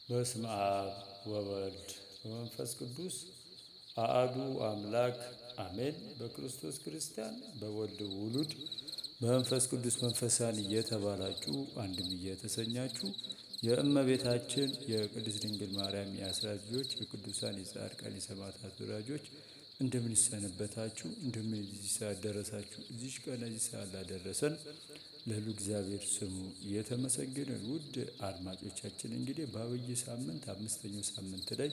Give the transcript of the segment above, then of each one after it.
በስመ አብ ወወልድ ወመንፈስ ቅዱስ አሐዱ አምላክ አሜን። በክርስቶስ ክርስቲያን በወልድ ውሉድ በመንፈስ ቅዱስ መንፈሳን እየተባላችሁ አንድም እየተሰኛችሁ የእመቤታችን የቅድስት ድንግል ማርያም የአስራት ልጆች የቅዱሳን የጻድቃን የሰማዕታት ወዳጆች እንደምን ሰነበታችሁ? እንደምን እዚህ ሰዓት ደረሳችሁ? እዚህ ቀን እዚህ ሰዓት ላደረሰን ለሉ እግዚአብሔር ስሙ የተመሰገነ። ውድ አድማጮቻችን እንግዲህ በአብይ ሳምንት አምስተኛው ሳምንት ላይ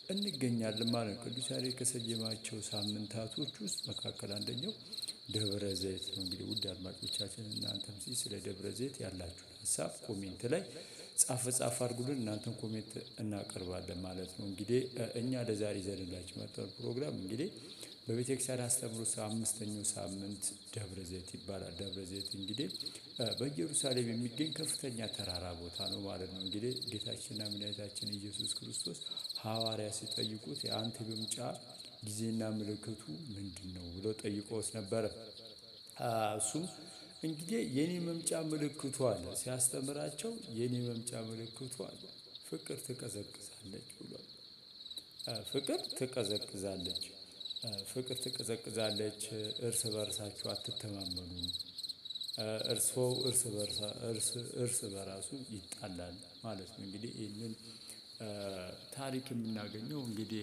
እንገኛለን ማለት ነው። ቅዱስ ያሬድ ከሰየማቸው ሳምንታቶች ውስጥ መካከል አንደኛው ደብረ ዘይት ነው። እንግዲህ ውድ አድማጮቻችን እናንተም ስለ ደብረ ዘይት ያላችሁ ሀሳብ ኮሜንት ላይ ጻፍ አድርጉልን። እናንተን ኮሜንት እናቀርባለን ማለት ነው። እንግዲህ እኛ ለዛሬ ይዘንላችሁ መጣው ፕሮግራም እንግዲህ በቤተክርስቲያን አስተምሮ አምስተኛው ሳምንት ደብረ ዘይት ይባላል። ደብረ ዘይት እንግዲህ በኢየሩሳሌም የሚገኝ ከፍተኛ ተራራ ቦታ ነው ማለት ነው። እንግዲህ ጌታችንና መድኃኒታችን ኢየሱስ ክርስቶስ ሐዋርያ ሲጠይቁት የአንተ መምጫ ጊዜና ምልክቱ ምንድነው ብለው ጠይቀውት ነበረ። እሱም እንግዲህ የኔ መምጫ ምልክቱ አለ ሲያስተምራቸው የኔ መምጫ ምልክቱ አለ ፍቅር ትቀዘቅዛለች ብሏል። ፍቅር ትቀዘቅዛለች ፍቅር ትቀዘቅዛለች። እርስ በርሳችሁ አትተማመኑ። እርስ በራሱ ይጣላል ማለት ነው። እንግዲህ ይህንን ታሪክ የምናገኘው እንግዲህ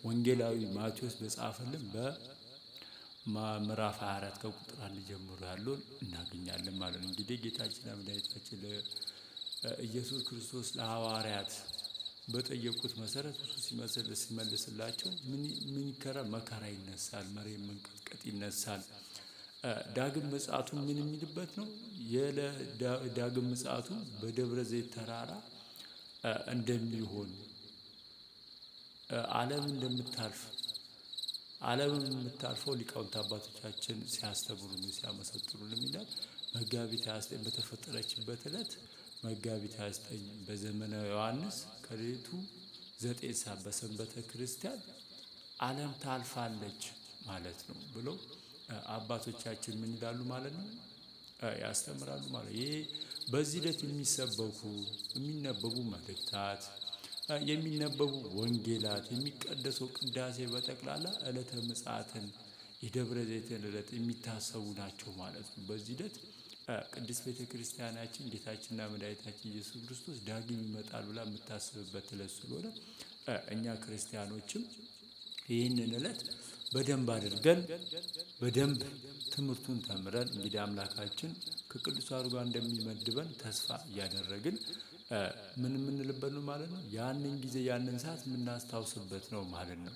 ወንጌላዊ ማቴዎስ በጻፈልን በምዕራፍ 24 ከቁጥር 1 ጀምሮ ያለውን እናገኛለን ማለት ነው። እንግዲህ ጌታችን መድኃኒታችን ኢየሱስ ክርስቶስ ለሐዋርያት በጠየቁት መሰረት እሱ ሲመልስላቸው ምን ይከራ መከራ ይነሳል፣ መሬት መንቀጥቀጥ ይነሳል። ዳግም ምጽአቱ ምን የሚልበት ነው? ዳግም ምጽአቱ በደብረ ዘይት ተራራ እንደሚሆን ዓለም እንደምታልፍ ዓለምን የምታልፈው ሊቃውንት አባቶቻችን ሲያስተምሩን ሲያመሰጥሩልን ይላል። መጋቢት 29 በተፈጠረችበት ዕለት መጋቢት 29 በዘመነ ዮሐንስ ከሌሊቱ 9 ሰዓት በሰንበተ ክርስቲያን ዓለም ታልፋለች ማለት ነው ብለው አባቶቻችን ምን ይላሉ ማለት ነው? ያስተምራሉ ማለት ይሄ በዚህ ዕለት የሚነበቡ መልእክታት የሚነበቡ ወንጌላት የሚቀደሰው ቅዳሴ በጠቅላላ ዕለተ ምጽአትን የደብረ ዘይትን ዕለት የሚታሰቡ ናቸው ማለት ነው። በዚህ ዕለት ቅድስት ቤተ ክርስቲያናችን ጌታችንና መድኃኒታችን ኢየሱስ ክርስቶስ ዳግም ይመጣል ብላ የምታስብበት ዕለት ስለሆነ እኛ ክርስቲያኖችም ይህንን ዕለት በደንብ አድርገን በደንብ ትምህርቱን ተምረን እንግዲህ አምላካችን ከቅዱሳኑ ጋር እንደሚመድበን ተስፋ እያደረግን ምን የምንልበት ነው ማለት ነው። ያንን ጊዜ ያንን ሰዓት የምናስታውስበት ነው ማለት ነው።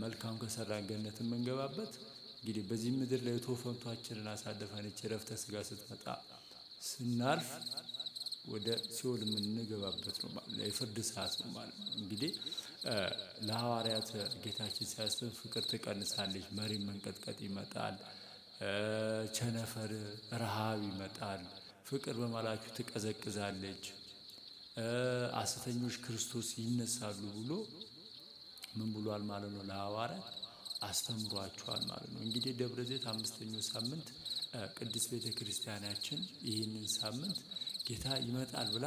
መልካም ከሰራን ገነት የምንገባበት እንግዲህ በዚህ ምድር ላይ ተወፈንቷችንን አሳልፈን ዕረፍተ ሥጋ ስትመጣ ስናልፍ ወደ ሲኦል የምንገባበት ነው ማለት ነው። የፍርድ ሰዓት ነው ማለት ነው። እንግዲህ ለሐዋርያት ጌታችን ሲያስተምር ፍቅር ትቀንሳለች፣ መሬት መንቀጥቀጥ ይመጣል፣ ቸነፈር ረሃብ ይመጣል፣ ፍቅር በመላችሁ ትቀዘቅዛለች፣ ሐሰተኞች ክርስቶስ ይነሳሉ ብሎ ምን ብሏል ማለት ነው? ለሐዋርያት አስተምሯቸዋል ማለት ነው። እንግዲህ ደብረ ዘይት አምስተኛው ሳምንት ቅድስት ቤተ ክርስቲያናችን ይህንን ሳምንት ጌታ ይመጣል ብላ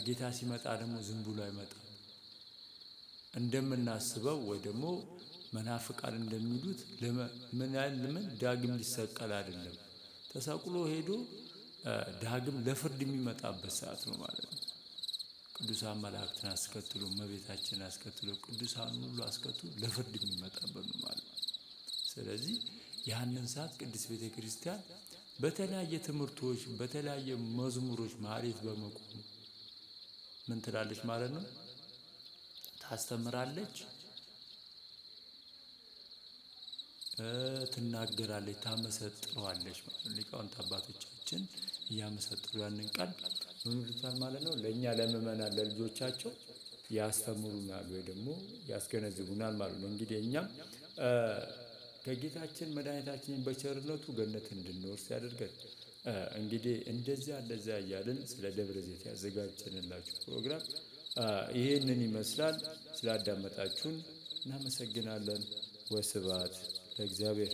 ጌታ ሲመጣ ደግሞ ዝም ብሎ አይመጣም። እንደምናስበው ወይ ደግሞ መናፍቃን እንደሚሉት ለምን ዳግም ሊሰቀል አይደለም። ተሰቅሎ ሄዶ ዳግም ለፍርድ የሚመጣበት ሰዓት ነው ማለት ነው። ቅዱሳን መላእክትን አስከትሎ እመቤታችንን አስከትሎ ቅዱሳን ሁሉ አስከትሎ ለፍርድ የሚመጣበት ነው ማለት ነው። ስለዚህ ያንን ሰዓት ቅድስት ቤተ ክርስቲያን በተለያየ ትምህርቶች በተለያየ መዝሙሮች ማህሌት በመቆም ምን ትላለች ማለት ነው? ታስተምራለች፣ ትናገራለች፣ ታመሰጥረዋለች ማለት ነው። ሊቃውንት አባቶቻችን እያመሰጥሩ ያንን ቃል ምን ይሉታል ማለት ነው? ለእኛ ለምእመናን ለልጆቻቸው ያስተምሩናል ወይ ደግሞ ያስገነዝቡናል ማለት ነው። እንግዲህ እኛም ከጌታችን መድኃኒታችን በቸርነቱ ገነት እንድንወርስ ያደርገን። እንግዲህ እንደዚያ እያልን ስለ ደብረ ዘይት ያዘጋጀንላችሁ ፕሮግራም ይህንን ይመስላል። ስላዳመጣችሁን እናመሰግናለን። ወስብሐት ለእግዚአብሔር።